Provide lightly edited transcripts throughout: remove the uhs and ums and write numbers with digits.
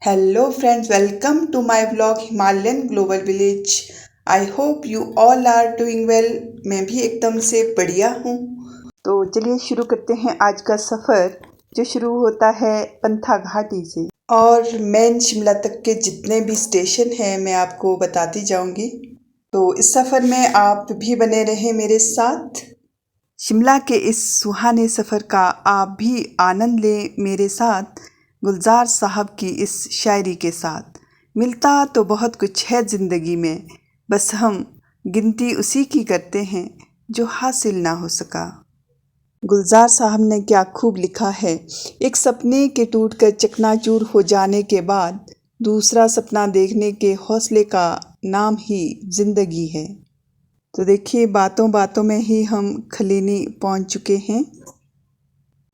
Hello friends, welcome to my vlog Himalayan global village. I hope you all are doing well. मैं भी एकदम से बढ़िया हूँ। तो चलिए शुरू करते हैं आज का सफ़र, जो शुरू होता है पंथा घाटी से और मेन शिमला तक के जितने भी स्टेशन हैं मैं आपको बताती जाऊँगी। तो इस सफ़र में आप भी बने रहें मेरे साथ। शिमला के इस सुहाने सफ़र का आप भी आनंद लें मेरे साथ। गुलजार साहब की इस शायरी के साथ, मिलता तो बहुत कुछ है ज़िंदगी में, बस हम गिनती उसी की करते हैं जो हासिल ना हो सका। गुलजार साहब ने क्या खूब लिखा है। एक सपने के टूटकर चकनाचूर हो जाने के बाद दूसरा सपना देखने के हौसले का नाम ही ज़िंदगी है। तो देखिए, बातों बातों में ही हम खलीनी पहुंच चुके हैं।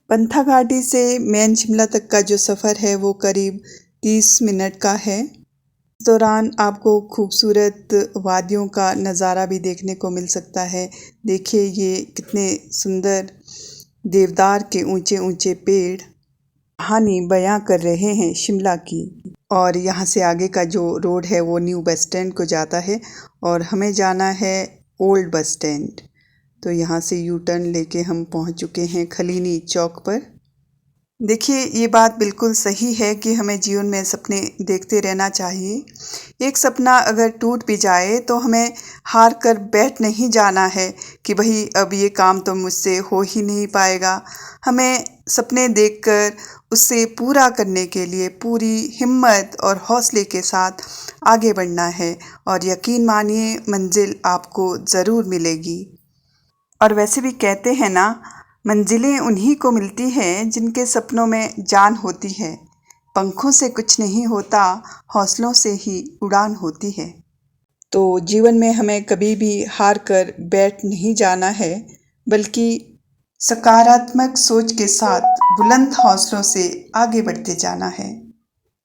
पंथा घाटी से मेन शिमला तक का जो सफ़र है वो करीब 30 मिनट का है। इस दौरान आपको खूबसूरत वादियों का नज़ारा भी देखने को मिल सकता है। देखिए ये कितने सुंदर देवदार के ऊंचे ऊंचे पेड़ कहानी बयां कर रहे हैं शिमला की। और यहाँ से आगे का जो रोड है वो न्यू बस स्टैंड को जाता है और हमें जाना है ओल्ड बस स्टैंड। तो यहाँ से यू टर्न लेके हम पहुँच चुके हैं खलीनी चौक पर। देखिए, ये बात बिल्कुल सही है कि हमें जीवन में सपने देखते रहना चाहिए। एक सपना अगर टूट भी जाए तो हमें हार कर बैठ नहीं जाना है कि भई अब ये काम तो मुझसे हो ही नहीं पाएगा। हमें सपने देखकर उसे पूरा करने के लिए पूरी हिम्मत और हौसले के साथ आगे बढ़ना है और यकीन मानिए मंजिल आपको ज़रूर मिलेगी। और वैसे भी कहते हैं ना, मंजिलें उन्हीं को मिलती हैं जिनके सपनों में जान होती है। पंखों से कुछ नहीं होता, हौसलों से ही उड़ान होती है। तो जीवन में हमें कभी भी हार कर बैठ नहीं जाना है, बल्कि सकारात्मक सोच के साथ बुलंद हौसलों से आगे बढ़ते जाना है।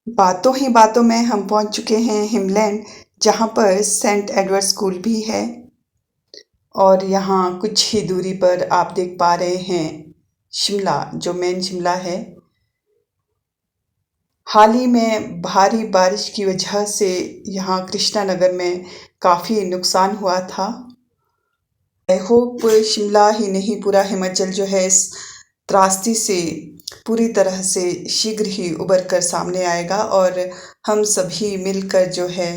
बातों ही बातों में हम पहुंच चुके हैं हिमलैंड, जहां पर सेंट एडवर्ड स्कूल भी है। और यहाँ कुछ ही दूरी पर आप देख पा रहे हैं शिमला, जो मेन शिमला है। हाल ही में भारी बारिश की वजह से यहाँ कृष्णा नगर में काफ़ी नुकसान हुआ था। आई होप शिमला ही नहीं पूरा हिमाचल जो है इस त्रासदी से पूरी तरह से शीघ्र ही उबर कर सामने आएगा और हम सभी मिलकर जो है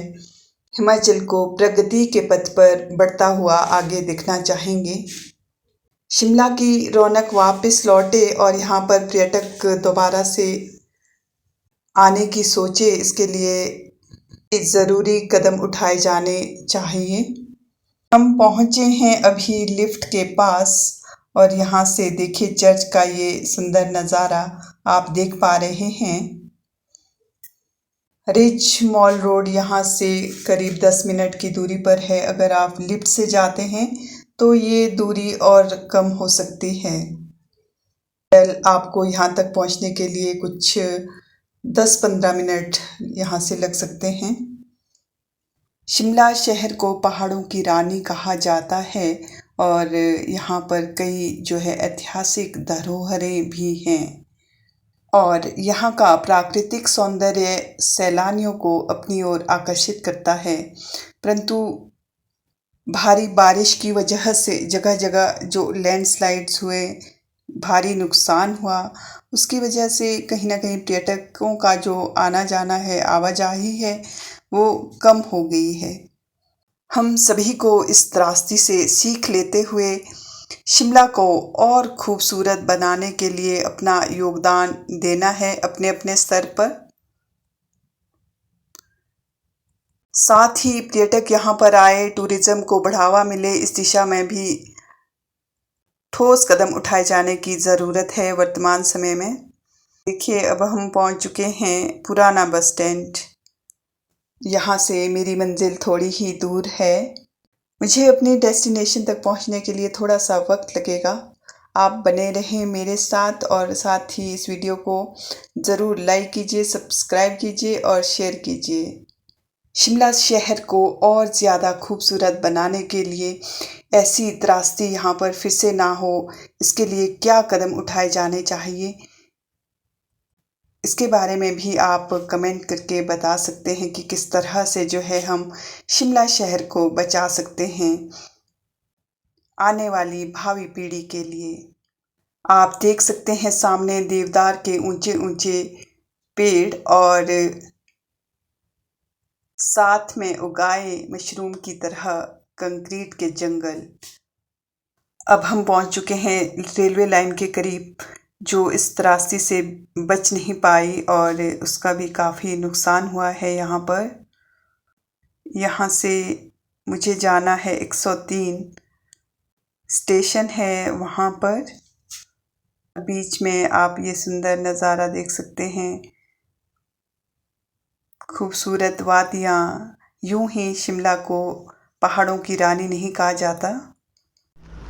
हिमाचल को प्रगति के पथ पर बढ़ता हुआ आगे देखना चाहेंगे। शिमला की रौनक वापस लौटे और यहाँ पर पर्यटक दोबारा से आने की सोचे, इसके लिए ज़रूरी कदम उठाए जाने चाहिए। हम पहुँचे हैं अभी लिफ्ट के पास और यहाँ से देखिए चर्च का ये सुंदर नज़ारा आप देख पा रहे हैं। रिच मॉल रोड यहाँ से करीब 10 मिनट की दूरी पर है। अगर आप लिफ्ट से जाते हैं तो ये दूरी और कम हो सकती है। आपको यहाँ तक पहुँचने के लिए कुछ 10-15 मिनट यहाँ से लग सकते हैं। शिमला शहर को पहाड़ों की रानी कहा जाता है और यहाँ पर कई जो है ऐतिहासिक धरोहरें भी हैं और यहाँ का प्राकृतिक सौंदर्य सैलानियों को अपनी ओर आकर्षित करता है। परंतु भारी बारिश की वजह से जगह जगह जो लैंडस्लाइड्स हुए, भारी नुकसान हुआ, उसकी वजह से कहीं न कहीं पर्यटकों का जो आना जाना है, आवाजाही है, वो कम हो गई है। हम सभी को इस त्रासदी से सीख लेते हुए शिमला को और खूबसूरत बनाने के लिए अपना योगदान देना है अपने अपने स्तर पर। साथ ही पर्यटक यहाँ पर आए, टूरिज़्म को बढ़ावा मिले, इस दिशा में भी ठोस कदम उठाए जाने की ज़रूरत है वर्तमान समय में। देखिए, अब हम पहुँच चुके हैं पुराना बस स्टैंड। यहाँ से मेरी मंजिल थोड़ी ही दूर है। मुझे अपनी डेस्टिनेशन तक पहुँचने के लिए थोड़ा सा वक्त लगेगा। आप बने रहें मेरे साथ और साथ ही इस वीडियो को ज़रूर लाइक कीजिए, सब्सक्राइब कीजिए और शेयर कीजिए। शिमला शहर को और ज़्यादा खूबसूरत बनाने के लिए ऐसी त्रासदी यहाँ पर फिर से ना हो, इसके लिए क्या कदम उठाए जाने चाहिए, इसके बारे में भी आप कमेंट करके बता सकते हैं कि किस तरह से जो है हम शिमला शहर को बचा सकते हैं आने वाली भावी पीढ़ी के लिए। आप देख सकते हैं सामने देवदार के ऊंचे ऊंचे पेड़ और साथ में उगाए मशरूम की तरह कंक्रीट के जंगल। अब हम पहुंच चुके हैं रेलवे लाइन के करीब, जो इस त्रासदी से बच नहीं पाई और उसका भी काफ़ी नुकसान हुआ है यहाँ पर। यहाँ से मुझे जाना है 103 स्टेशन है वहाँ पर। बीच में आप ये सुंदर नज़ारा देख सकते हैं, खूबसूरत वादियाँ। यूं ही शिमला को पहाड़ों की रानी नहीं कहा जाता।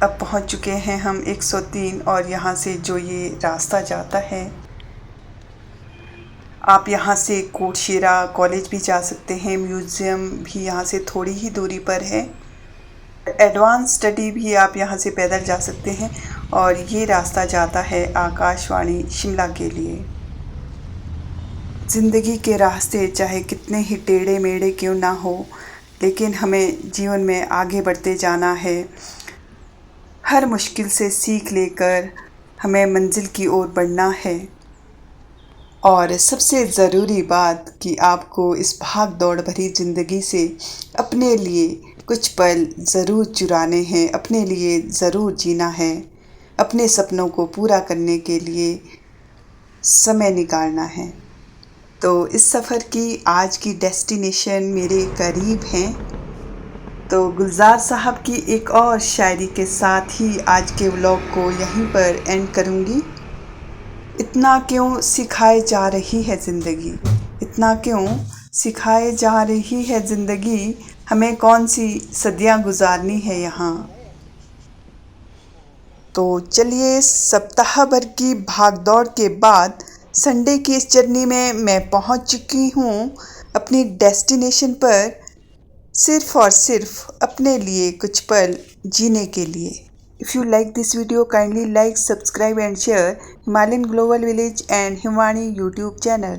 अब पहुंच चुके हैं हम 103 और यहाँ से जो ये रास्ता जाता है, आप यहाँ से कोटशिरा कॉलेज भी जा सकते हैं। म्यूज़ियम भी यहाँ से थोड़ी ही दूरी पर है। एडवांस स्टडी भी आप यहाँ से पैदल जा सकते हैं और ये रास्ता जाता है आकाशवाणी शिमला के लिए। ज़िंदगी के रास्ते चाहे कितने ही टेढ़े मेढ़े क्यों ना हो, लेकिन हमें जीवन में आगे बढ़ते जाना है। हर मुश्किल से सीख लेकर हमें मंजिल की ओर बढ़ना है। और सबसे ज़रूरी बात कि आपको इस भाग दौड़ भरी ज़िंदगी से अपने लिए कुछ पल ज़रूर चुराने हैं, अपने लिए ज़रूर जीना है, अपने सपनों को पूरा करने के लिए समय निकालना है। तो इस सफ़र की आज की डेस्टिनेशन मेरे करीब हैं। तो गुलजार साहब की एक और शायरी के साथ ही आज के व्लॉग को यहीं पर एंड करूँगी। इतना क्यों सिखाए जा रही है ज़िंदगी, इतना क्यों सिखाए जा रही है ज़िंदगी, हमें कौन सी सदियां गुजारनी है यहाँ। तो चलिए, सप्ताह भर की भागदौड़ के बाद संडे की इस जर्नी में मैं पहुँच चुकी हूँ अपनी डेस्टिनेशन पर, सिर्फ़ और सिर्फ अपने लिए कुछ पल जीने के लिए। If you like this video, kindly like, subscribe and share Himalayan Global Village and Himwani YouTube channel.